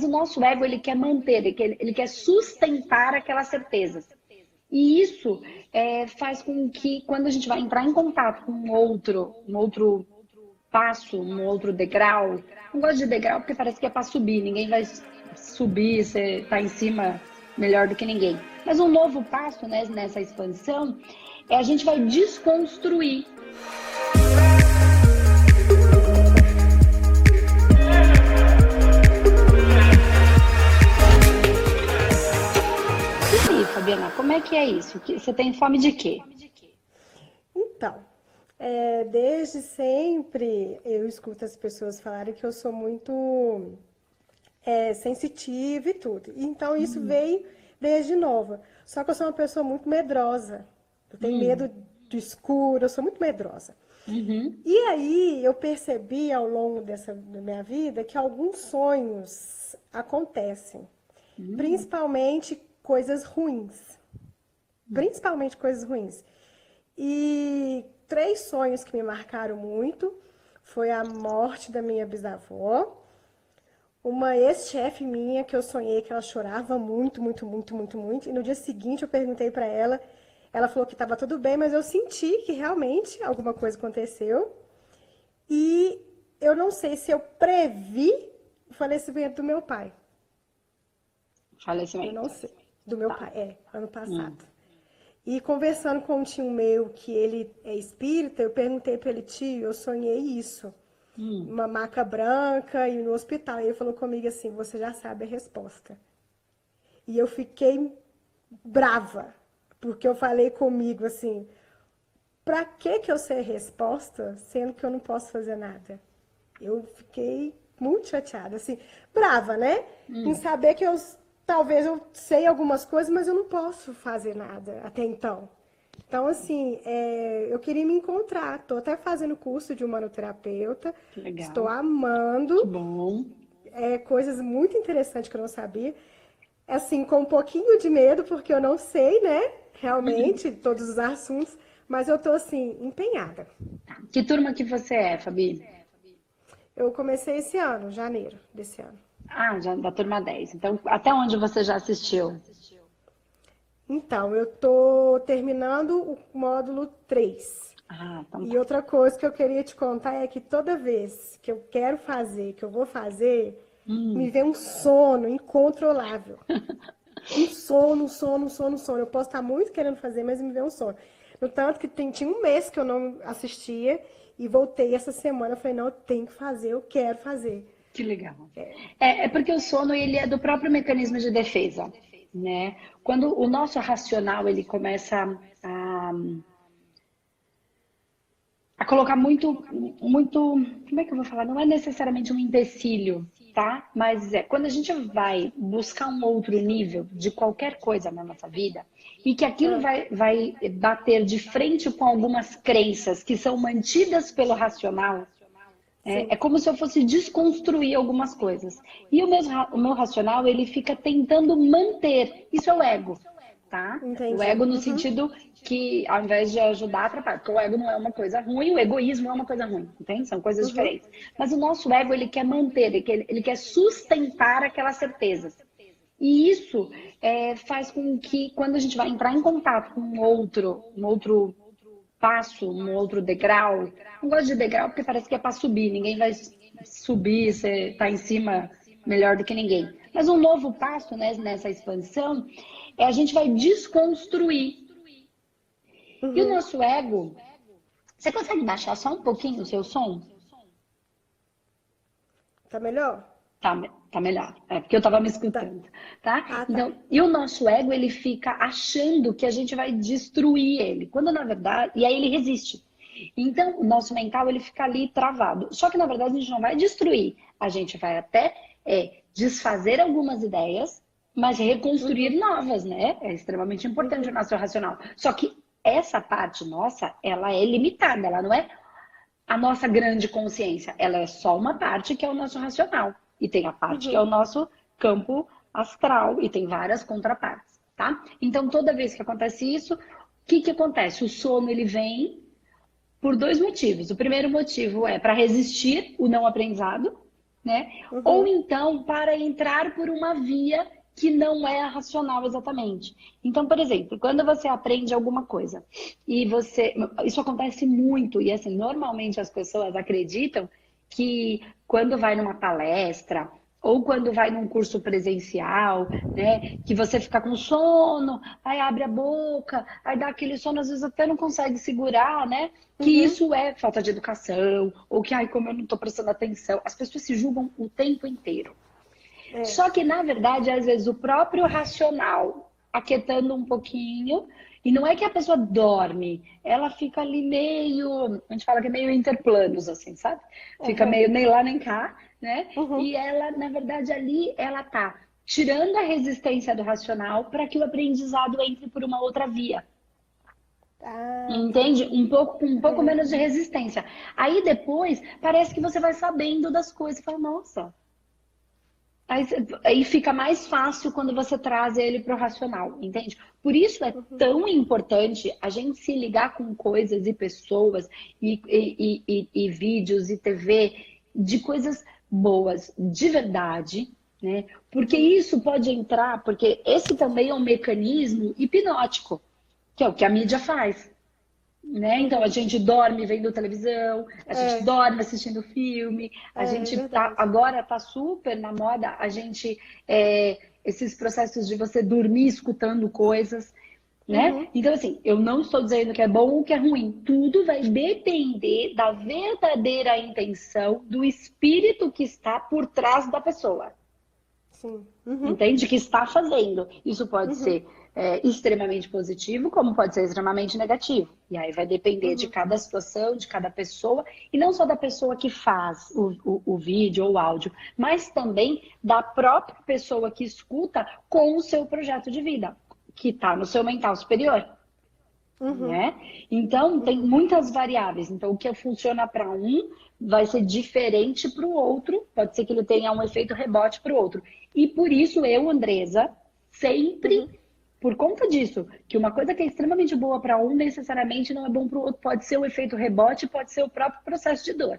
o nosso ego, ele quer manter, ele quer sustentar aquelas certezas. E isso faz com que, quando a gente vai entrar em contato com um outro passo, um outro degrau, não gosto de degrau porque parece que é para subir, ninguém vai subir, você está em cima melhor do que ninguém. Mas um novo passo, né, nessa expansão, a gente vai desconstruir. E aí, Fabiana, como é que é isso? Você tem fome de quê? Então, desde sempre eu escuto as pessoas falarem que eu sou muito sensitiva e tudo. Então isso veio desde nova. Só que eu sou uma pessoa muito medrosa. Eu tenho medo do escuro, eu sou muito medrosa. Uhum. E aí eu percebi ao longo da minha vida que alguns sonhos acontecem. Principalmente coisas ruins. Principalmente coisas ruins. E 3 sonhos que me marcaram muito foi a morte da minha bisavó, uma ex-chefe minha que eu sonhei que ela chorava muito, muito, muito, muito, muito. E no dia seguinte eu perguntei pra ela, ela falou que estava tudo bem, mas eu senti que realmente alguma coisa aconteceu. E eu não sei se eu previ o falecimento do meu pai. Eu Falecimento. não sei. Do meu Tá. pai, ano passado. E conversando com um tio meu, que ele é espírita, eu perguntei para ele, tio, eu sonhei isso. Uma maca branca e no hospital. E ele falou comigo assim, você já sabe a resposta. E eu fiquei brava, porque eu falei comigo assim, pra que eu sei a resposta, sendo que eu não posso fazer nada? Eu fiquei muito chateada, assim, brava, né? Em saber que talvez eu sei algumas coisas, mas eu não posso fazer nada até então. Então, assim, eu queria me encontrar. Estou até fazendo curso de humanoterapeuta. Que legal. Estou Que amando. bom. Coisas muito interessantes que eu não sabia. Assim, com um pouquinho de medo, porque eu não sei, né? Realmente, todos os assuntos. Mas eu estou, assim, empenhada. Que turma que você é, Fabi? Eu comecei esse ano, janeiro desse ano. Ah, já da turma 10. Então, até onde você já assistiu? Então, eu tô terminando o módulo 3. Ah, então E tá. outra coisa que eu queria te contar é que toda vez que eu quero fazer, que eu vou fazer, me vem um sono incontrolável. Um sono, um sono, um sono, um sono. Eu posso estar muito querendo fazer, mas me vem um sono. No tanto que tinha um mês que eu não assistia e voltei essa semana. Eu falei, não, eu tenho que fazer, eu quero fazer. Que legal. É porque o sono, ele é do próprio mecanismo de defesa, né? Quando o nosso racional, ele começa a colocar muito, como é que eu vou falar? Não é necessariamente um empecilho, tá? Mas quando a gente vai buscar um outro nível de qualquer coisa na nossa vida e que aquilo Ah, vai bater de frente com algumas crenças que são mantidas pelo racional, sim, é como se eu fosse desconstruir algumas coisas. E o meu racional, ele fica tentando manter. Isso é o ego, tá? O entendi. ego no Uhum, sentido que, ao invés de ajudar, atrapalha. Porque o ego não é uma coisa ruim, o egoísmo é uma coisa ruim, entende? São coisas uhum, diferentes. Mas o nosso ego, ele quer manter, ele quer sustentar aquelas certezas. E isso faz com que, quando a gente vai entrar em contato com um outro passo, um outro degrau. Não gosto de degrau porque parece que é para subir, ninguém vai subir, você está em cima melhor do que ninguém. Mas um novo passo, né, nessa expansão a gente vai desconstruir. E o uhum. nosso ego, você consegue baixar só um pouquinho o seu som? Tá melhor? Tá melhor. É porque eu tava me Tá. escutando, tá? Ah, tá. Então, e o nosso ego, ele fica achando que a gente vai destruir ele, quando na verdade, e aí ele resiste. Então, o nosso mental, ele fica ali travado. Só que na verdade a gente não vai destruir, a gente vai até desfazer algumas ideias, mas reconstruir novas, né? É extremamente importante o nosso racional. Só que essa parte nossa, ela é limitada, ela não é a nossa grande consciência, ela é só uma parte que é o nosso racional. E tem a parte que é o nosso campo astral, e tem várias contrapartes, tá? Então, toda vez que acontece isso, o que acontece? O sono, ele vem por 2 motivos. O primeiro motivo é para resistir o não aprendizado, né? Ou então para entrar por uma via que não é a racional exatamente. Então, por exemplo, quando você aprende alguma coisa e você... Isso acontece muito, e assim, normalmente as pessoas acreditam que quando vai numa palestra ou quando vai num curso presencial, né, que você fica com sono, aí abre a boca, aí dá aquele sono, às vezes até não consegue segurar, né? Que isso é falta de educação, ou que, ai, como eu não estou prestando atenção. As pessoas se julgam o tempo inteiro. Só que, na verdade, às vezes, o próprio racional aquietando um pouquinho, e não é que a pessoa dorme, ela fica ali meio, a gente fala que é meio interplanos, assim, sabe? Fica meio nem lá nem cá, né? E ela, na verdade, ali, ela tá tirando a resistência do racional para que o aprendizado entre por uma outra via. Entende? Um pouco menos de resistência. Aí depois, parece que você vai sabendo das coisas. Fala, nossa. Aí fica mais fácil quando você traz ele para o racional, entende? Por isso é tão importante a gente se ligar com coisas e pessoas e vídeos e TV de coisas boas, de verdade, né? Porque isso pode entrar, porque esse também é um mecanismo hipnótico, que é o que a mídia faz. Né? Então a gente dorme vendo televisão, a gente dorme assistindo filme, a gente agora tá super na moda a gente esses processos de você dormir escutando coisas, né? Então assim, eu não estou dizendo que é bom ou que é ruim, tudo vai depender da verdadeira intenção do espírito que está por trás da pessoa. Sim. Entende? Que está fazendo. Isso pode ser extremamente positivo, como pode ser extremamente negativo. E aí vai depender de cada situação, de cada pessoa, e não só da pessoa que faz o vídeo ou o áudio, mas também da própria pessoa que escuta com o seu projeto de vida, que está no seu mental superior. Né? Então, tem muitas variáveis. Então, o que funciona para um vai ser diferente para o outro. Pode ser que ele tenha um efeito rebote para o outro. E por isso eu, Andresa, sempre, por conta disso, que uma coisa que é extremamente boa para um, necessariamente não é bom para o outro. Pode ser o efeito rebote, pode ser o próprio processo de dor.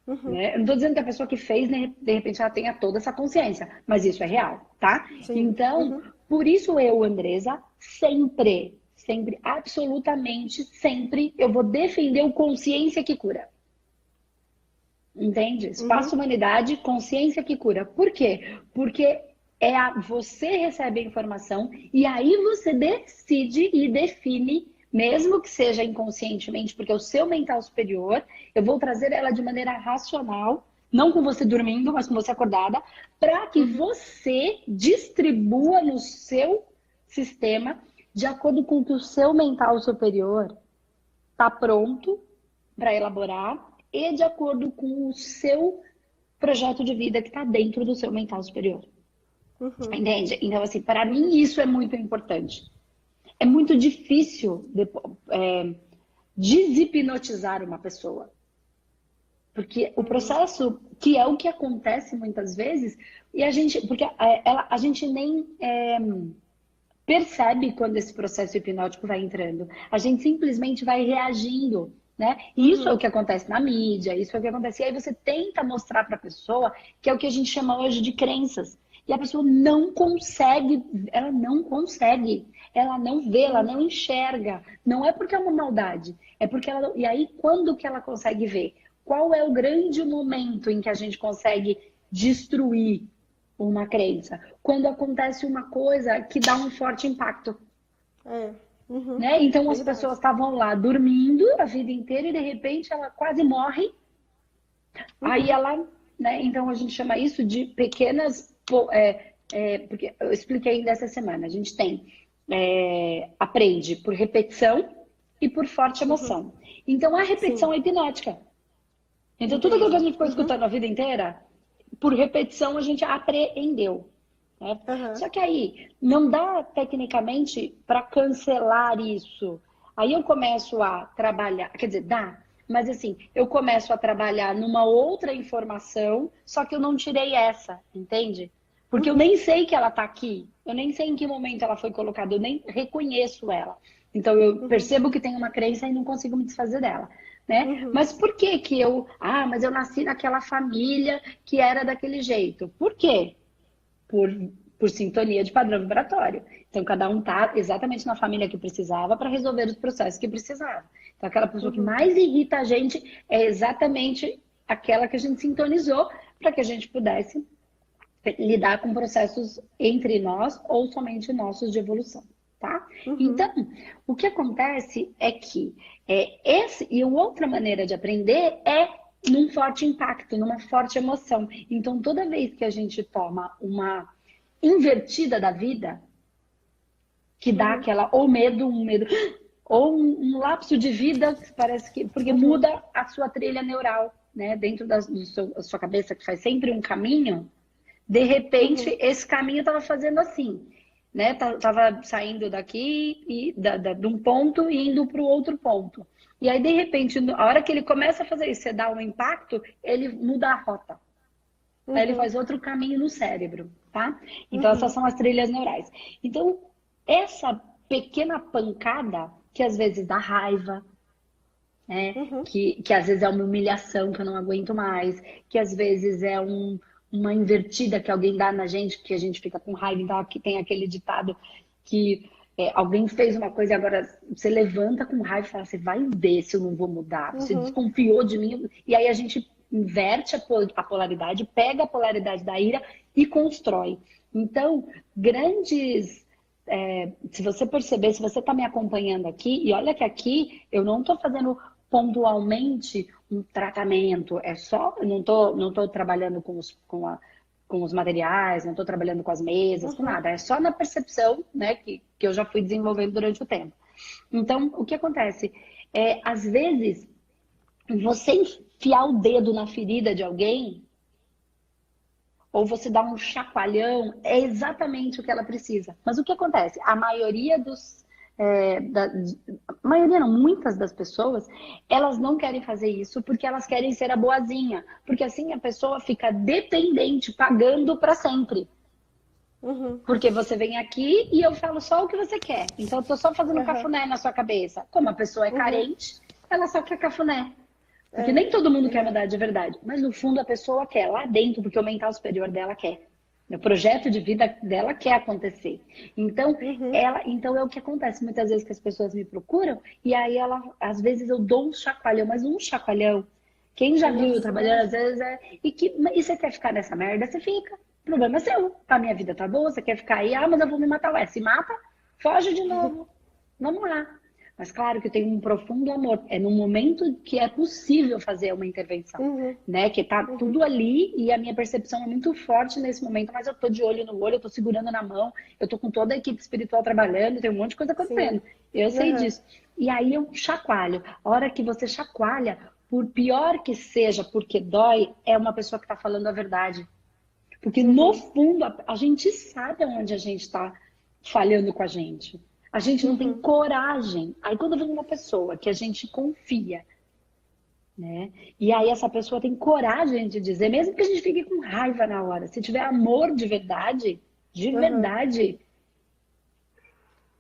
Né? Eu não estou dizendo que a pessoa que fez, de repente, ela tenha toda essa consciência. Mas isso é real, tá? Sim. Então, por isso eu, Andresa, sempre, absolutamente sempre, eu vou defender o consciência que cura. Entende? Espaço Humanidade, consciência que cura. Por quê? Porque você recebe a informação e aí você decide e define, mesmo que seja inconscientemente, porque é o seu mental superior, eu vou trazer ela de maneira racional, não com você dormindo, mas com você acordada, para que você distribua no seu sistema de acordo com o que o seu mental superior está pronto para elaborar e de acordo com o seu projeto de vida que está dentro do seu mental superior. Entende? Então, assim, para mim isso é muito importante. É muito difícil deshipnotizar uma pessoa. Porque o processo, que é o que acontece muitas vezes, e a gente nem percebe quando esse processo hipnótico vai entrando. A gente simplesmente vai reagindo, né? E isso é o que acontece na mídia, isso é o que acontece. E aí você tenta mostrar para a pessoa, que é o que a gente chama hoje de crenças. E a pessoa não consegue, ela não vê, ela não enxerga. Não é porque é uma maldade, é porque ela... E aí, quando que ela consegue ver? Qual é o grande momento em que a gente consegue destruir uma crença? Quando acontece uma coisa que dá um forte impacto. Né? Então as pessoas estavam lá dormindo a vida inteira e de repente ela quase morre. Aí ela, né? Então a gente chama isso de pequenas... porque eu expliquei ainda essa semana. A gente tem aprende por repetição e por forte emoção. Então a repetição é hipnótica. Então tudo aquilo que a gente ficou escutando a vida inteira, por repetição a gente apreendeu. Né? Só que aí não dá tecnicamente para cancelar isso. Aí eu começo a trabalhar, quer dizer, dá, mas assim, eu começo a trabalhar numa outra informação, só que eu não tirei essa, entende? Porque eu nem sei que ela tá aqui, eu nem sei em que momento ela foi colocada, eu nem reconheço ela. Então eu percebo que tem uma crença e não consigo me desfazer dela. né? Mas por que que mas eu nasci naquela família que era daquele jeito? Por quê? Por, por sintonia de padrão vibratório. Então, cada um tá exatamente na família que precisava para resolver os processos que precisava. Então, aquela pessoa que mais irrita a gente é exatamente aquela que a gente sintonizou para que a gente pudesse lidar com processos entre nós ou somente nossos de evolução, tá? Então, o que acontece é que e outra maneira de aprender é num forte impacto, numa forte emoção. Então, toda vez que a gente toma uma invertida da vida, que dá aquela ou medo, ou um lapso de vida, que parece que porque muda a sua trilha neural, né? Dentro da sua cabeça, que faz sempre um caminho. De repente, esse caminho estava fazendo assim, né? Tava saindo daqui de um ponto e indo para o outro ponto. E aí, de repente, a hora que ele começa a fazer isso, você dá um impacto, ele muda a rota. Aí ele faz outro caminho no cérebro, tá? Então, essas são as trilhas neurais. Então, essa pequena pancada, que às vezes dá raiva, né? Que às vezes é uma humilhação que eu não aguento mais, que às vezes é uma invertida que alguém dá na gente, que a gente fica com raiva. Então, aqui tem aquele ditado que alguém fez uma coisa e agora você levanta com raiva e fala, você vai ver se eu não vou mudar. Você desconfiou de mim. E aí a gente inverte a polaridade, pega a polaridade da ira e constrói. Então, se você perceber, se você está me acompanhando aqui, e olha que aqui eu não estou fazendo pontualmente um tratamento, eu não tô trabalhando com os materiais, não estou trabalhando com as mesas, com nada, é só na percepção, né, que eu já fui desenvolvendo durante o tempo. Então, o que acontece? Às vezes, você enfiar o dedo na ferida de alguém, ou você dar um chacoalhão, é exatamente o que ela precisa. Mas o que acontece? A maioria maioria não, muitas das pessoas, elas não querem fazer isso porque elas querem ser a boazinha. Porque assim a pessoa fica dependente, pagando para sempre. Porque você vem aqui e eu falo só o que você quer. Então eu tô só fazendo cafuné na sua cabeça. Como a pessoa é carente, ela só quer cafuné. Porque nem todo mundo quer mudar de verdade. Mas no fundo a pessoa quer, lá dentro, porque o mental superior dela quer. O projeto de vida dela quer acontecer. Então, então é o que acontece muitas vezes que as pessoas me procuram e aí às vezes eu dou um chacoalhão, mas um chacoalhão. Quem já viu eu trabalhando, às vezes e você quer ficar nessa merda, você fica. O problema é seu. A minha vida tá boa, você quer ficar aí, mas eu vou me matar. Ué, se mata, foge de novo. Vamos lá. Mas claro que eu tenho um profundo amor. É no momento que é possível fazer uma intervenção, né? Que tá tudo ali e a minha percepção é muito forte nesse momento, mas eu tô de olho no olho, eu tô segurando na mão, eu tô com toda a equipe espiritual trabalhando, tem um monte de coisa acontecendo. Eu sei disso. E aí eu chacoalho. A hora que você chacoalha, por pior que seja, porque dói, é uma pessoa que tá falando a verdade. Porque no fundo, a gente sabe onde a gente tá falhando com a gente. A gente não tem coragem. Aí quando vem uma pessoa que a gente confia, né? E aí essa pessoa tem coragem de dizer, mesmo que a gente fique com raiva na hora, se tiver amor de verdade,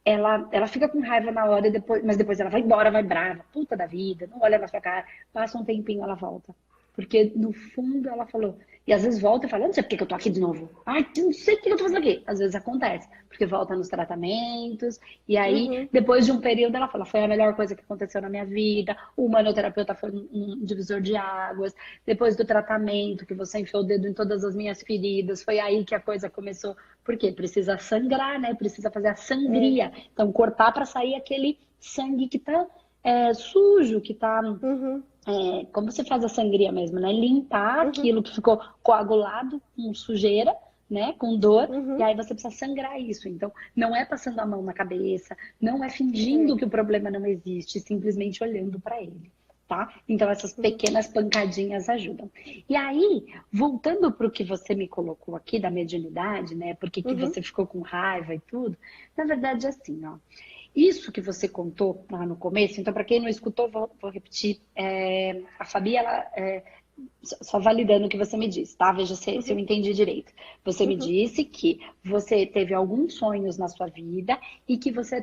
ela fica com raiva na hora, mas depois ela vai embora, vai brava, puta da vida, não olha na sua cara, passa um tempinho, ela volta. Porque no fundo ela falou. E às vezes volta e fala, não sei por que eu tô aqui de novo. Ai, não sei por que eu tô fazendo aqui. Às vezes acontece, porque volta nos tratamentos. E aí, depois de um período, ela fala, foi a melhor coisa que aconteceu na minha vida. O humanoterapeuta foi um divisor de águas. Depois do tratamento, que você enfiou o dedo em todas as minhas feridas, foi aí que a coisa começou. Por quê? Precisa sangrar, né? Precisa fazer a sangria. Então, cortar para sair aquele sangue que tá sujo, que tá... como você faz a sangria mesmo, né? Limpar aquilo que ficou coagulado com sujeira, né? Com dor, e aí você precisa sangrar isso. Então, não é passando a mão na cabeça, não é fingindo que o problema não existe, simplesmente olhando para ele, tá? Então, essas pequenas pancadinhas ajudam. E aí, voltando para o que você me colocou aqui da mediunidade, né? Porque que você ficou com raiva e tudo, na verdade é assim, ó. Isso que você contou lá no começo, então, para quem não escutou, vou repetir. A Fabi, só validando o que você me disse, tá? Veja se eu entendi direito. Você me disse que você teve alguns sonhos na sua vida e que você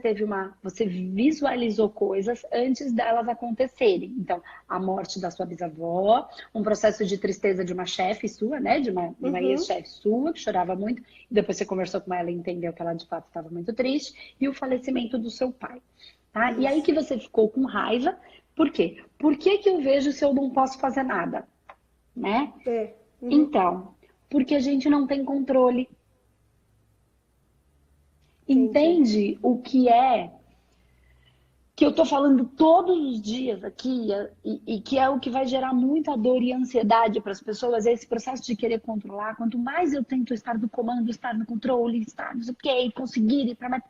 visualizou coisas antes delas acontecerem. Então, a morte da sua bisavó, um processo de tristeza de uma chefe sua, né? De uma ex-chefe sua, que chorava muito. E depois você conversou com ela e entendeu que ela de fato estava muito triste. E o falecimento do seu pai. Tá? E aí que você ficou com raiva. Por quê? Por que que eu vejo se eu não posso fazer nada? Né? Então, porque a gente não tem controle. Entende o que é que eu tô falando todos os dias aqui e que é o que vai gerar muita dor e ansiedade para as pessoas, é esse processo de querer controlar. Quanto mais eu tento estar no comando, estar no controle, estar não sei o que, conseguir ir para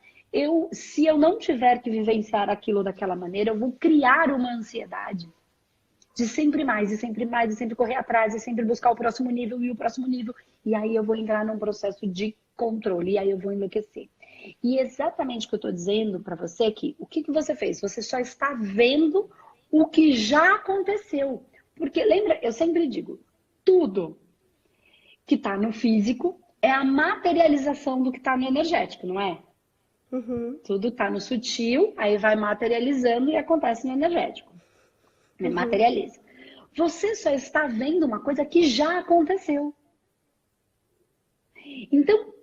se eu não tiver que vivenciar aquilo daquela maneira, eu vou criar uma ansiedade de sempre mais, e sempre mais, e sempre correr atrás, e sempre buscar o próximo nível e o próximo nível. E aí eu vou entrar num processo de controle, e aí eu vou enlouquecer. E exatamente o que eu estou dizendo para você aqui, o que você fez? Você só está vendo o que já aconteceu. Porque lembra, eu sempre digo, tudo que está no físico é a materialização do que está no energético, não é? Tudo está no sutil, aí vai materializando e acontece no energético. Materializa. Você só está vendo uma coisa que já aconteceu. Então,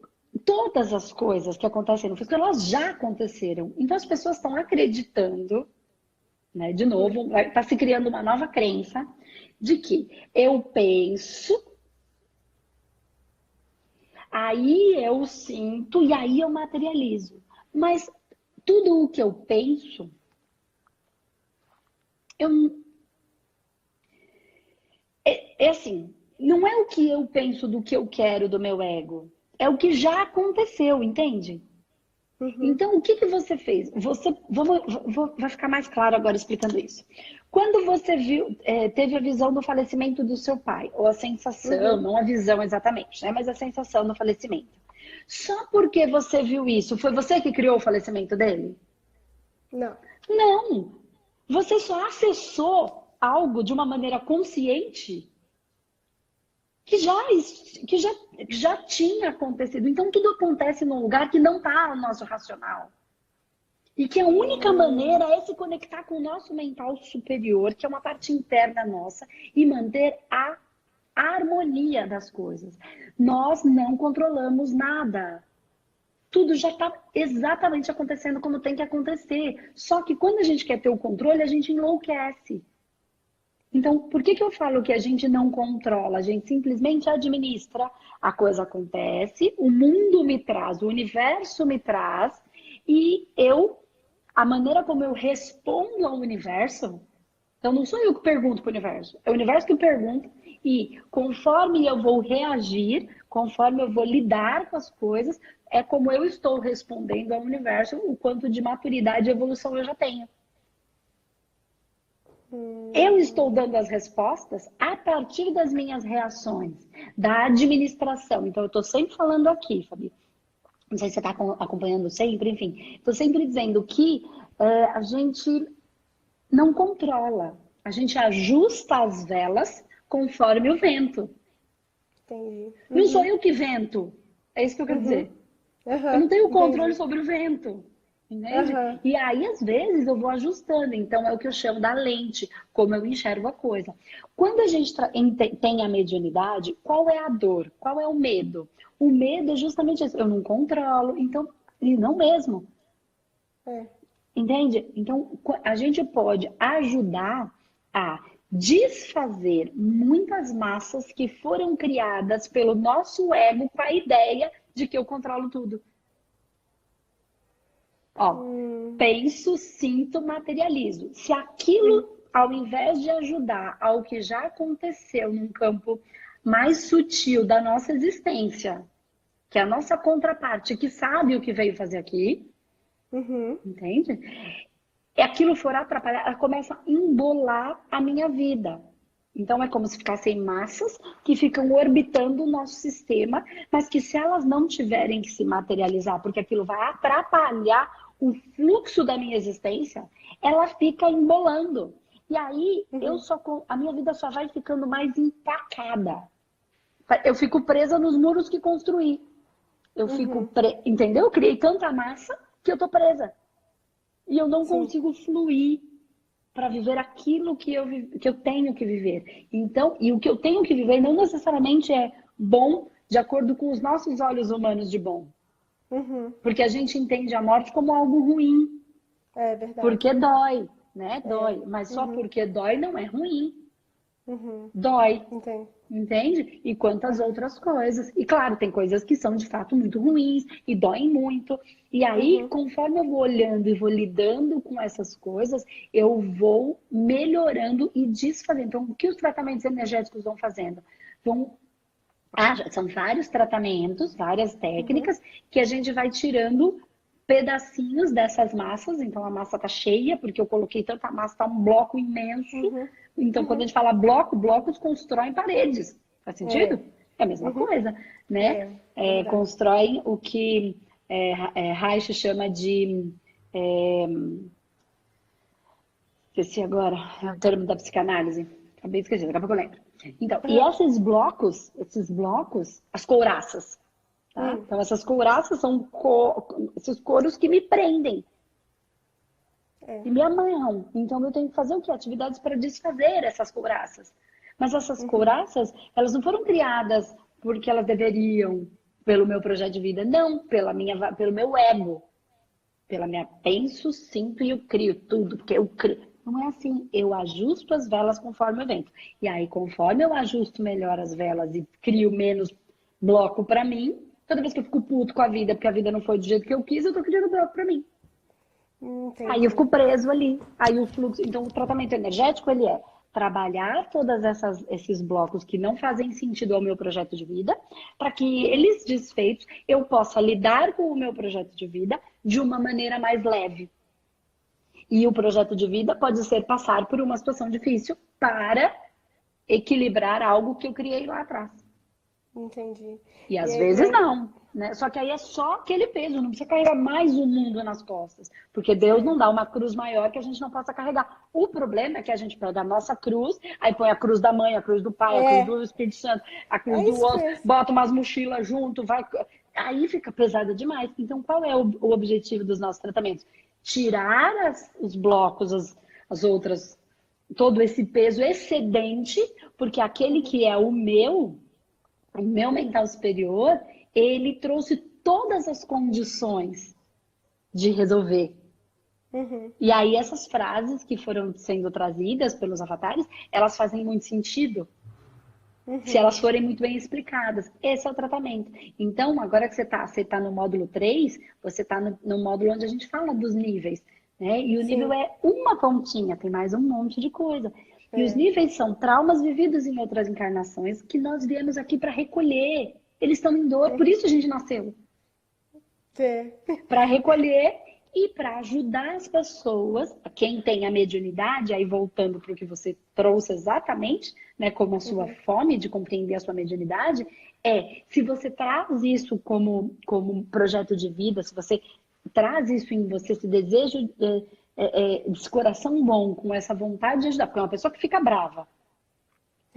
todas as coisas que acontecem no físico, elas já aconteceram. Então, as pessoas estão acreditando, né, de novo, está se criando uma nova crença de que eu penso, aí eu sinto e aí eu materializo. Mas tudo o que eu penso, é assim, não é o que eu penso do que eu quero do meu ego. É o que já aconteceu, entende? Então, o que você fez? Vai ficar mais claro agora explicando isso. Quando você teve a visão do falecimento do seu pai, ou a sensação, não a visão exatamente, né? Mas a sensação do falecimento. Só porque você viu isso, foi você que criou o falecimento dele? Não. Não. Você só acessou algo de uma maneira consciente que já tinha acontecido. Então, tudo acontece num lugar que não está no nosso racional. E que a única maneira é se conectar com o nosso mental superior, que é uma parte interna nossa, e manter a harmonia das coisas. Nós não controlamos nada. Tudo já está exatamente acontecendo como tem que acontecer. Só que quando a gente quer ter o controle, a gente enlouquece. Então, por que eu falo que a gente não controla? A gente simplesmente administra, a coisa acontece, o mundo me traz, o universo me traz, e a maneira como eu respondo ao universo, então não sou eu que pergunto para o universo, é o universo que pergunta, e conforme eu vou reagir, conforme eu vou lidar com as coisas, é como eu estou respondendo ao universo, o quanto de maturidade e evolução eu já tenho. Eu estou dando as respostas a partir das minhas reações, da administração. Então, eu estou sempre falando aqui, Fabi. Não sei se você está acompanhando sempre, enfim. Estou sempre dizendo que a gente não controla. A gente ajusta as velas conforme o vento. Entendi. Não sou eu que vento. É isso que eu quero dizer. Eu não tenho controle sobre o vento. Entende? E aí, às vezes, eu vou ajustando. Então, é o que eu chamo da lente, como eu enxergo a coisa. Quando a gente tem a mediunidade, qual é a dor? Qual é o medo? O medo é justamente isso. Eu não controlo, então, e não mesmo. Entende? Então, a gente pode ajudar a desfazer muitas massas que foram criadas pelo nosso ego com a ideia de que eu controlo tudo. Penso, sinto, materializo. Se aquilo, ao invés de ajudar ao que já aconteceu num campo mais sutil da nossa existência, que é a nossa contraparte, que sabe o que veio fazer aqui, entende? E aquilo for atrapalhar, ela começa a embolar a minha vida. Então, é como se ficassem massas que ficam orbitando o nosso sistema, mas que se elas não tiverem que se materializar, porque aquilo vai atrapalhar o fluxo da minha existência, ela fica embolando. E aí, a minha vida só vai ficando mais empacada. Eu fico presa nos muros que construí. Entendeu? Eu criei tanta massa que eu tô presa. E eu não consigo fluir para viver aquilo que eu tenho que viver. Então, e o que eu tenho que viver não necessariamente é bom de acordo com os nossos olhos humanos de bom. Porque a gente entende a morte como algo ruim. É verdade. Porque dói, né? Dói. Mas só porque dói não é ruim. Dói. Entende? E quantas outras coisas. E claro, tem coisas que são de fato muito ruins e doem muito. E aí, conforme eu vou olhando e vou lidando com essas coisas, eu vou melhorando e desfazendo. Então, o que os tratamentos energéticos vão fazendo? São vários tratamentos, várias técnicas que a gente vai tirando pedacinhos dessas massas. Então, a massa tá cheia, porque eu coloquei tanta massa, tá um bloco imenso. Então, quando a gente fala blocos constroem paredes. Faz sentido? É a mesma coisa, né? Constroem o que Reich chama de... esqueci agora, é um termo da psicanálise. Acabei de esquecer, daqui a pouco eu lembro. Então, e esses blocos, as couraças, tá? Então, essas couraças são esses coros que me prendem. E me amarram. Então, eu tenho que fazer o quê? Atividades para desfazer essas couraças. Mas essas couraças, elas não foram criadas porque elas deveriam, pelo meu projeto de vida. Não, pelo meu ego. Penso, sinto e eu crio tudo. Porque eu crio. Não é assim. Eu ajusto as velas conforme o vento. E aí, conforme eu ajusto melhor as velas e crio menos bloco para mim, toda vez que eu fico puto com a vida, porque a vida não foi do jeito que eu quis, eu tô criando bloco para mim. Aí eu fico preso ali. Aí o fluxo. Então, o tratamento energético, ele é trabalhar todos esses blocos que não fazem sentido ao meu projeto de vida, para que eles desfeitos eu possa lidar com o meu projeto de vida de uma maneira mais leve. E o projeto de vida pode ser passar por uma situação difícil para equilibrar algo que eu criei lá atrás. Entendi. E às vezes não, né? Só que aí é só aquele peso, não precisa carregar mais o mundo nas costas. Porque Deus não dá uma cruz maior que a gente não possa carregar. O problema é que a gente pega a nossa cruz, aí põe a cruz da mãe, a cruz do pai, a cruz do Espírito Santo, a cruz do outro, bota umas mochilas junto, vai... Aí fica pesada demais. Então, qual é o objetivo dos nossos tratamentos? Tirar os blocos, as outras, todo esse peso excedente, porque aquele que é o meu mental superior, ele trouxe todas as condições de resolver. E aí essas frases que foram sendo trazidas pelos avatares, elas fazem muito sentido. Se elas forem muito bem explicadas. Esse é o tratamento. Então, agora que você tá no módulo 3, você tá no módulo onde a gente fala dos níveis, né? E o nível é uma pontinha, tem mais um monte de coisa. E os níveis são traumas vividos em outras encarnações que nós viemos aqui para recolher. Eles estão em dor, por isso a gente nasceu. Para recolher e para ajudar as pessoas, quem tem a mediunidade, aí voltando para o que você trouxe exatamente, né, como a sua fome de compreender a sua mediunidade, se você traz isso como projeto de vida, se você traz isso em você, esse desejo desse coração bom, com essa vontade de ajudar, porque é uma pessoa que fica brava,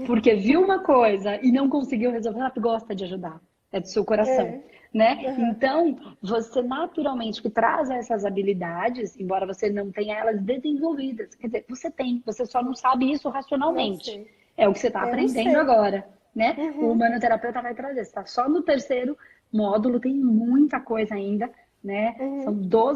porque viu uma coisa e não conseguiu resolver, ela gosta de ajudar, é do seu coração, né? Então, você naturalmente que traz essas habilidades, embora você não tenha elas desenvolvidas, quer dizer, você tem, você só não sabe isso racionalmente, é o que você está aprendendo agora, né? O humanoterapeuta vai trazer, você está só no 3º módulo, tem muita coisa ainda, né?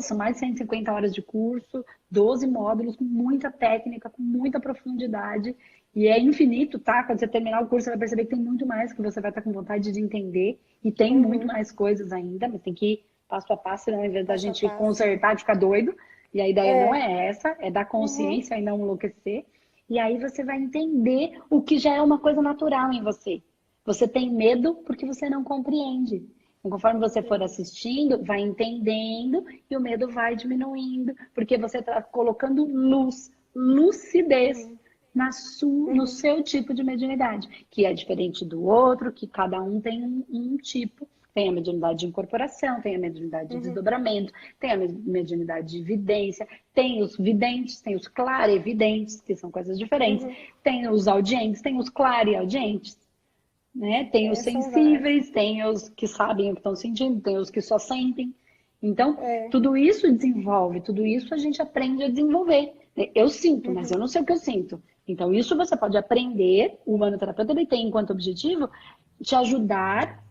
São mais de 150 horas de curso, 12 módulos com muita técnica, com muita profundidade, e é infinito, tá? Quando você terminar o curso, você vai perceber que tem muito mais que você vai estar com vontade de entender, e tem muito mais coisas ainda, mas tem que ir passo a passo, senão ao invés da gente consertar, ficar doido, e a ideia não é essa, é dar consciência e não enlouquecer, e aí você vai entender o que já é uma coisa natural em você. Você tem medo porque você não compreende. Então, conforme você for assistindo, vai entendendo e o medo vai diminuindo, porque você está colocando lucidez no seu tipo de mediunidade, que é diferente do outro, que cada um tem um tipo, Tem a mediunidade de incorporação, tem a mediunidade de desdobramento, tem a mediunidade de vidência, tem os videntes, tem os clarevidentes, que são coisas diferentes, tem os audientes, tem os clareaudientes, né? Tem os sensíveis, tem os que sabem o que estão sentindo, tem os que só sentem. Então, tudo isso desenvolve, tudo isso a gente aprende a desenvolver. Eu sinto, mas eu não sei o que eu sinto. Então, isso você pode aprender, o humanoterapeuta ele tem enquanto objetivo te ajudar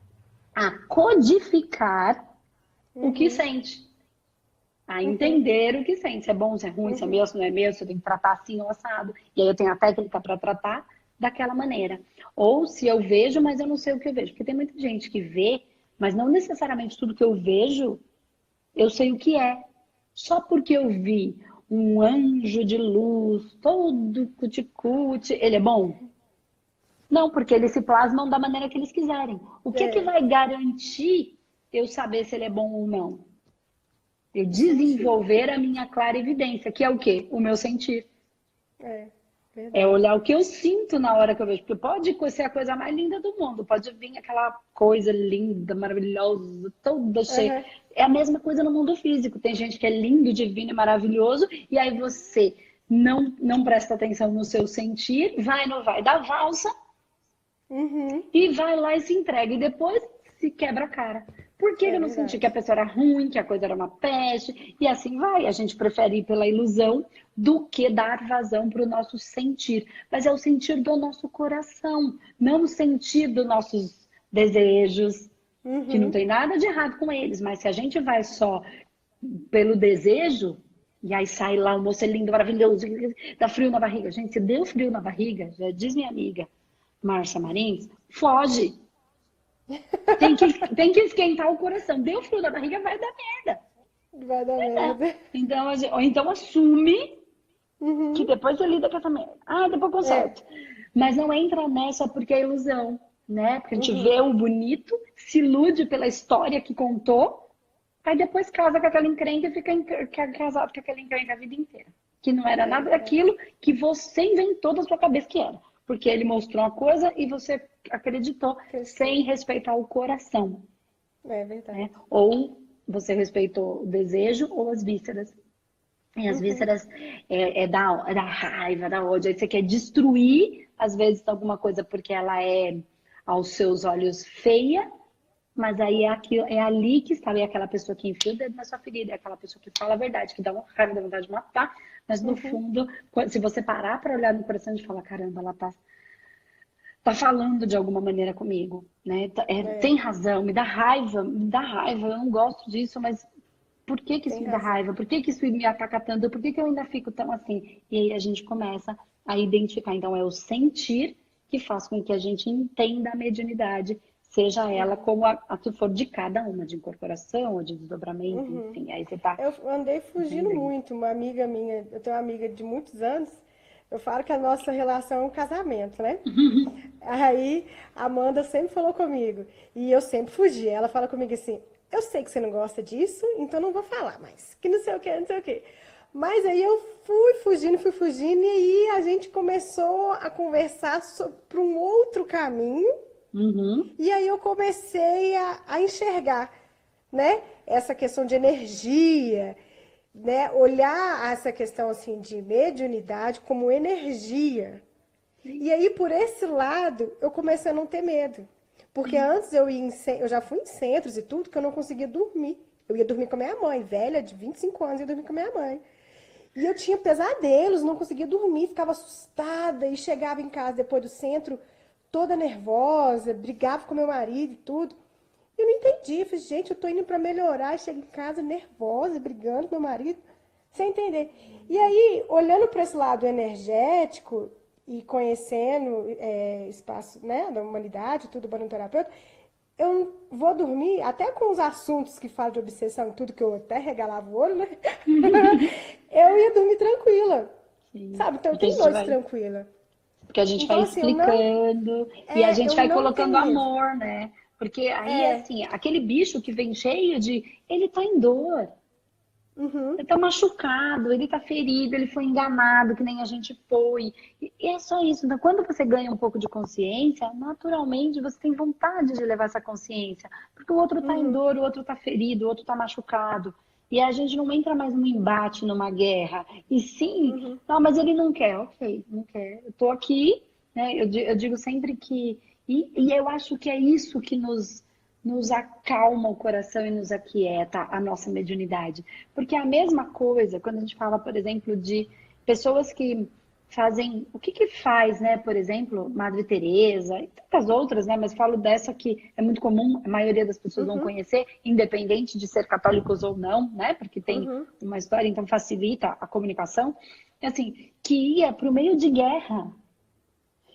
a codificar o que sente. A entender o que sente. Se é bom, se é ruim, se é meu, se não é meu, se eu tenho que tratar assim ou assado. E aí eu tenho a técnica para tratar daquela maneira. Ou se eu vejo, mas eu não sei o que eu vejo. Porque tem muita gente que vê, mas não necessariamente tudo que eu vejo, eu sei o que é. Só porque eu vi um anjo de luz, todo cuticute, ele é bom? Não, porque eles se plasmam da maneira que eles quiserem. O que que vai garantir eu saber se ele é bom ou não? Eu desenvolver a minha clarividência, que é o quê? O meu sentir. É olhar o que eu sinto na hora que eu vejo. Porque pode ser a coisa mais linda do mundo. Pode vir aquela coisa linda, maravilhosa, toda cheia. É a mesma coisa no mundo físico. Tem gente que é lindo, divino e maravilhoso. E aí você não presta atenção no seu sentir. Vai da valsa. E vai lá e se entrega. E depois se quebra a cara. Por que eu não senti que a pessoa era ruim, que a coisa era uma peste? E assim vai. A gente prefere ir pela ilusão do que dar vazão para o nosso sentir. Mas é o sentir do nosso coração, não o sentir dos nossos desejos, que não tem nada de errado com eles. Mas se a gente vai só pelo desejo, e aí sai lá o moço é lindo, maravilhoso, dá frio na barriga. Gente, se deu frio na barriga, já diz minha amiga Márcia Marins, foge. Tem que esquentar o coração. Deu frio na barriga, vai dar merda. Vai dar merda. Então, ou então assume que depois você lida com essa merda. Ah, depois conserto. Mas não entra nessa porque é ilusão, né? Porque a gente vê o bonito, se ilude pela história que contou, aí depois casa com aquela encrenca e fica casado com aquela encrenca a vida inteira. Que não era nada daquilo que você inventou da sua cabeça que era. Porque ele mostrou uma coisa e você acreditou sem respeitar o coração. É verdade. Né? Ou você respeitou o desejo ou as vísceras. E as vísceras é da raiva, da ódio. Aí você quer destruir, às vezes, alguma coisa porque ela é, aos seus olhos, feia. Mas aí é ali que está aquela pessoa que enfia o dedo na sua ferida. É aquela pessoa que fala a verdade, que dá uma raiva, dá vontade de matar. Mas no fundo, se você parar para olhar no coração e falar, caramba, ela tá falando de alguma maneira comigo, né? Tem razão, me dá raiva, eu não gosto disso, mas por que isso me dá raiva? Por que isso me ataca tanto? Por que eu ainda fico tão assim? E aí a gente começa a identificar. Então, é o sentir que faz com que a gente entenda a mediunidade, seja ela como a que for de cada uma, de incorporação ou de desdobramento, enfim. Aí você tá... Eu andei fugindo muito. Uma amiga minha, eu tenho uma amiga de muitos anos, eu falo que a nossa relação é um casamento, né? Aí a Amanda sempre falou comigo, e eu sempre fugi. Ela fala comigo assim, eu sei que você não gosta disso, então não vou falar mais. Que não sei o que, não sei o que. Mas aí eu fui fugindo, e aí a gente começou a conversar sobre um outro caminho. E aí eu comecei a enxergar, né? Essa questão de energia, né? Olhar essa questão assim de mediunidade como energia. E aí por esse lado eu comecei a não ter medo. Porque antes eu já fui em centros e tudo que eu não conseguia dormir. Eu ia dormir com a minha mãe, velha de 25 anos, ia dormir com a minha mãe. E eu tinha pesadelos, não conseguia dormir, ficava assustada e chegava em casa depois do centro toda nervosa, brigava com meu marido e tudo. Eu não entendi. Eu falei, gente, eu tô indo para melhorar. E chego em casa nervosa, brigando com meu marido, sem entender. E aí, olhando para esse lado energético e conhecendo espaço, né, da humanidade, tudo, terapeuta, eu vou dormir, até com os assuntos que falam de obsessão e tudo, que eu até regalava o olho, né? Eu ia dormir tranquila. Sim. Sabe? Então eu tenho noite tranquila. Porque a gente vai explicando e a gente vai colocando amor, né? Porque aí, assim, aquele bicho que vem cheio de... Ele tá em dor. Uhum. Ele tá machucado, ele tá ferido, ele foi enganado, que nem a gente foi. E é só isso. Então, quando você ganha um pouco de consciência, naturalmente você tem vontade de levar essa consciência. Porque o outro tá em Uhum. dor, o outro tá ferido, o outro tá machucado. E a gente não entra mais num embate, numa guerra. E sim, Uhum. não, mas ele não quer. Ok, não quer. Eu tô aqui, né? Eu digo sempre que. E eu acho que é isso que nos acalma o coração e nos aquieta a nossa mediunidade. Porque é a mesma coisa quando a gente fala, por exemplo, de pessoas que fazem. O que que faz, né? Por exemplo, Madre Teresa e tantas outras, né? Mas falo dessa que é muito comum, a maioria das pessoas vão Uhum. conhecer, independente de ser católicos ou não, né? Porque tem Uhum. uma história, então facilita a comunicação. Assim, que ia para o meio de guerra.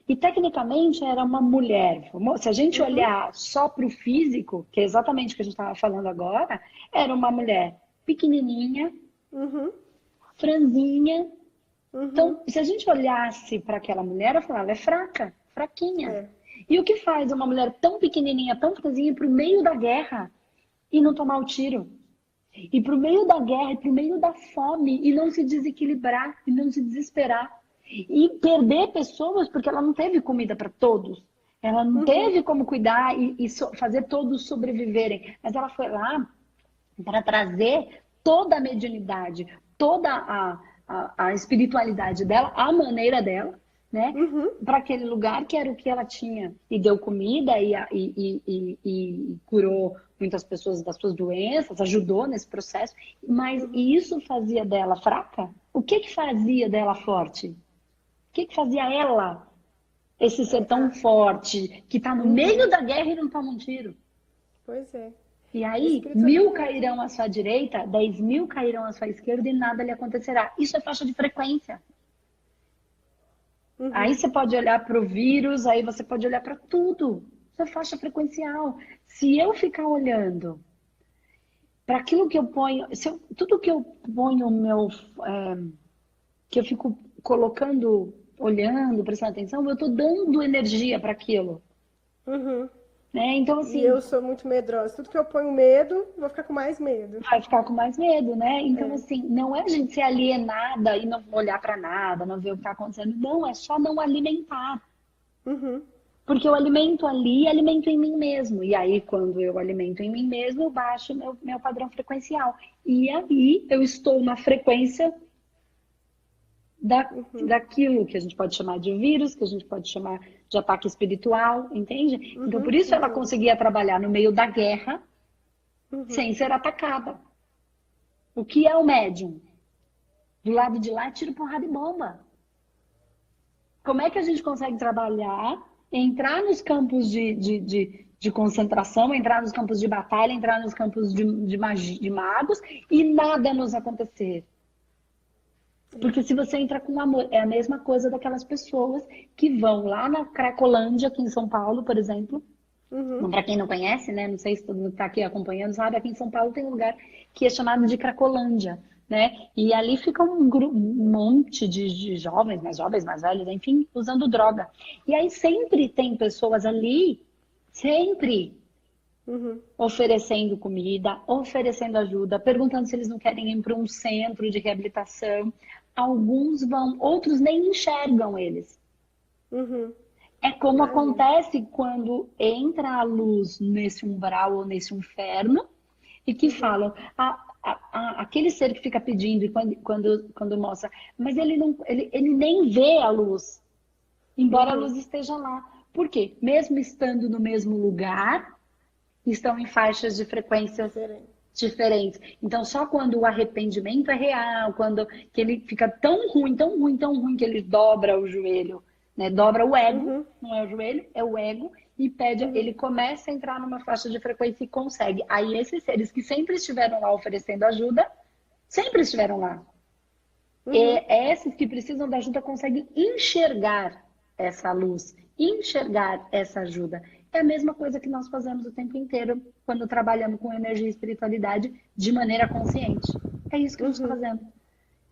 E tecnicamente era uma mulher. Se a gente Uhum. olhar só para o físico, que é exatamente o que a gente estava falando agora, era uma mulher pequenininha, Uhum. franzinha. Uhum. Então, se a gente olhasse para aquela mulher, eu falava, ela é fraca, fraquinha. É. E o que faz uma mulher tão pequenininha, tão franzinha, para o meio da guerra e não tomar o tiro? E para o meio da guerra, e para o meio da fome, e não se desequilibrar, e não se desesperar. E perder pessoas porque ela não teve comida para todos. Ela não Uhum. teve como cuidar fazer todos sobreviverem. Mas ela foi lá para trazer toda a mediunidade, toda a espiritualidade dela, a maneira dela, né? Uhum. Para aquele lugar que era o que ela tinha. E deu comida e curou muitas pessoas das suas doenças, ajudou nesse processo. Mas Uhum. isso fazia dela fraca? O que que fazia dela forte? O que que fazia ela, esse ser É, tão forte, que está no uhum. meio da guerra e não toma um tiro? Pois é. E A aí, 1.000 espiritualidade. cairão à sua direita, 10.000 cairão à sua esquerda e nada lhe acontecerá. Isso é faixa de frequência. Aí Uhum. você pode olhar para o vírus, aí você pode olhar para tudo. Isso é faixa frequencial. Se eu ficar olhando para aquilo que eu ponho, tudo que eu ponho meu, que eu fico colocando, olhando, prestando atenção, eu estou dando energia para aquilo, Uhum. né? Então E assim, eu sou muito medrosa. Tudo que eu ponho medo, vou ficar com mais medo. vai ficar com mais medo, né? Então, É. assim, não é a gente ser alienada e não olhar para nada, não ver o que está acontecendo. Não, é só não alimentar. Uhum. Porque eu alimento ali, alimento em mim mesmo. E aí, quando eu alimento em mim mesmo, eu baixo meu padrão frequencial. E aí, eu estou na frequência Uhum. daquilo que a gente pode chamar de vírus, que a gente pode chamar de ataque espiritual, entende? Então, por Uhum. isso ela Entendo. conseguia trabalhar no meio da guerra Uhum. sem ser atacada. O que é o médium? Do lado de lá é tiro, porrada e bomba. Como é que a gente consegue trabalhar, entrar nos campos de concentração, entrar nos campos de batalha, entrar nos campos de magos e nada nos acontecer? Porque se você entra com amor, é a mesma coisa daquelas pessoas que vão lá na Cracolândia, aqui em São Paulo, por exemplo. Uhum. Para quem não conhece, né? Não sei se todo mundo está aqui acompanhando, sabe? Aqui em São Paulo tem um lugar que é chamado de Cracolândia, né? E ali fica um monte de jovens, mais velhos, enfim, usando droga. E aí sempre tem pessoas ali, sempre Uhum. oferecendo comida, oferecendo ajuda, perguntando se eles não querem ir para um centro de reabilitação. Alguns vão, outros nem enxergam eles. Uhum. É como Imagino. acontece quando entra a luz nesse umbral ou nesse inferno e que Uhum. falam, aquele ser que fica pedindo e quando mostra, mas ele, não, ele nem vê a luz, embora a Uhum. luz esteja lá. Por quê? Mesmo estando no mesmo lugar, estão em faixas de frequências Diferente. diferentes. Então, só quando o arrependimento é real, quando que ele fica tão ruim, tão ruim, tão ruim que ele dobra o joelho, né? Dobra o ego, Uhum. não é o joelho, é o ego e pede, Uhum. ele começa a entrar numa faixa de frequência e consegue. Aí esses seres que sempre estiveram lá oferecendo ajuda, sempre estiveram lá. Uhum. E esses que precisam da ajuda conseguem enxergar essa luz, enxergar essa ajuda. É a mesma coisa que nós fazemos o tempo inteiro quando trabalhamos com energia e espiritualidade de maneira consciente. É isso que a gente está Uhum. fazendo.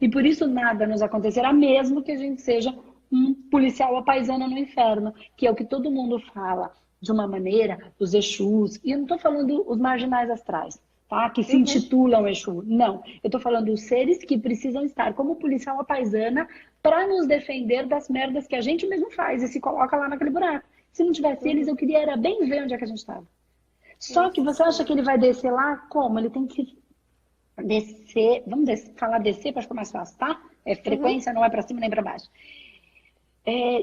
E por isso nada nos acontecerá, mesmo que a gente seja um policial à paisana no inferno, que é o que todo mundo fala de uma maneira, os Exus, e eu não estou falando os marginais astrais. tá? Que se intitulam Exu. Não. Eu tô falando dos seres que precisam estar como policial à paisana para nos defender das merdas que a gente mesmo faz e se coloca lá naquele buraco. Se não tivesse eles, eu queria era bem ver onde é que a gente estava. Só que você acha que ele vai descer lá? Como? Ele tem que descer. Vamos falar descer para ficar mais fácil, tá? É frequência, não é para cima nem para baixo.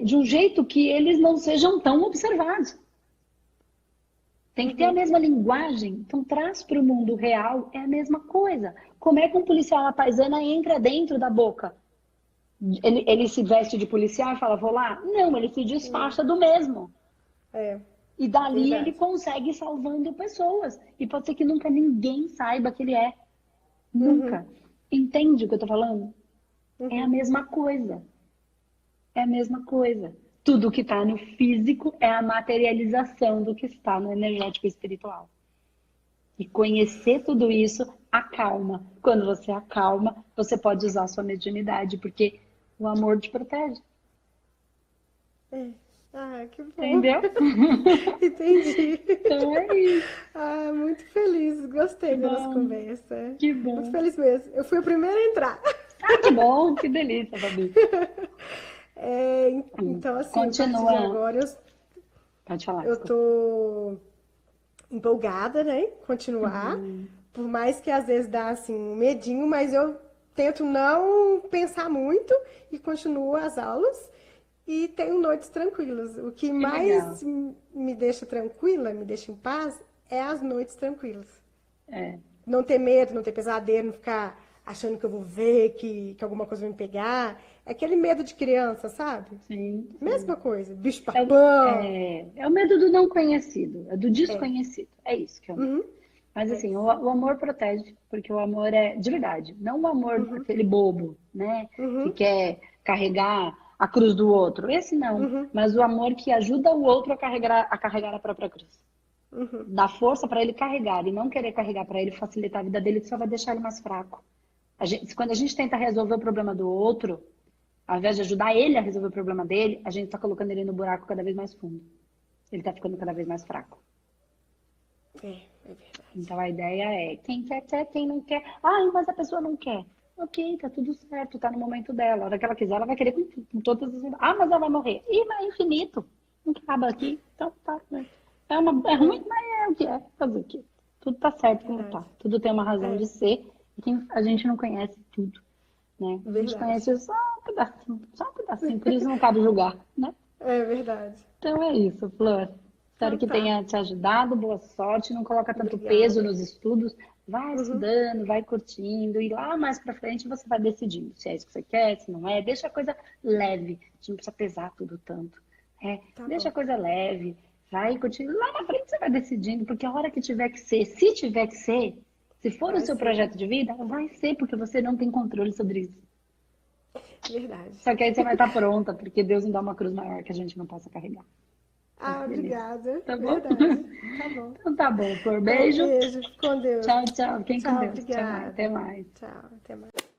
De um jeito que eles não sejam tão observados. Tem que ter a mesma linguagem. Então, traz para o mundo real é a mesma coisa. Como é que um policial à paisana entra dentro da boca? Ele se veste de policial e fala, vou lá? Não, ele se disfarça do mesmo. E dali ele consegue ir salvando pessoas. E pode ser que nunca ninguém saiba que ele é. Nunca. Entende o que eu tô falando? É a mesma coisa. É a mesma coisa. Tudo que está no físico é a materialização do que está no energético espiritual. E conhecer tudo isso acalma. Quando você acalma, você pode usar a sua mediunidade, porque o amor te protege. Ah, que bom. Entendeu? Entendi. Então é isso. Ah, muito feliz. Gostei da nossa conversa. Que bom. Muito feliz mesmo. Eu fui a primeira a entrar. Ah, que bom. Que delícia, Fabi. Então, assim, continua. A partir de agora Pode falar. Eu tô empolgada, né? Continuar. Por mais que às vezes dá assim um medinho, mas eu tento não pensar muito e continuo as aulas e tenho noites tranquilas. O que mais me deixa tranquila, me deixa em paz, é as noites tranquilas. Não ter medo, não ter pesadelo, não ficar achando que eu vou ver, que alguma coisa vai me pegar. É aquele medo de criança, sabe? Sim. Mesma coisa, bicho-papão. É o medo do não conhecido, é do desconhecido. É isso que eu Mas assim, o amor protege, porque o amor é de verdade. Não o amor aquele bobo, né? Que quer carregar a cruz do outro. Esse não. Mas o amor que ajuda o outro a carregar a própria cruz. Dá força para ele carregar e não querer carregar para ele facilitar a vida dele, que só vai deixar ele mais fraco. Quando a gente tenta resolver o problema do outro, ao invés de ajudar ele a resolver o problema dele, a gente está colocando ele no buraco cada vez mais fundo. Ele está ficando cada vez mais fraco. É verdade. Então a ideia é, quem quer, quem não quer. Ah, mas a pessoa não quer. Ok, tá tudo certo, tá no momento dela. A hora que ela quiser, ela vai querer com todas as... Ah, mas ela vai morrer. Ih, mas é infinito. Não acaba aqui. Então tá, né? É ruim, mas é o que é. Fazer o quê? Tudo tá certo como tá. Tudo tem uma razão de ser. E a gente não conhece tudo, né? A gente conhece só um pedacinho. Por isso não cabe julgar, né? É verdade. Então é isso, Flor. Espero que tenha te ajudado. Boa sorte. Não coloca tanto peso nos estudos. Vai estudando, vai curtindo. E lá mais pra frente você vai decidindo se é isso que você quer, se não é. Deixa a coisa leve. A gente não precisa pesar tudo tanto. Deixa a coisa leve. Vai curtindo. Lá na frente você vai decidindo. Porque a hora que tiver que ser, se tiver que ser, se for o seu projeto de vida, vai ser, porque você não tem controle sobre isso. Verdade. Só que aí você vai estar pronta, porque Deus não dá uma cruz maior que a gente não possa carregar. Ah, obrigada. Tá bom? Verdade. Tá bom. Então tá bom, Flor. Beijo. Beijo. Com Deus. Tchau, tchau. Quem com Deus. Obrigada. Tchau, até mais. Tchau, até mais.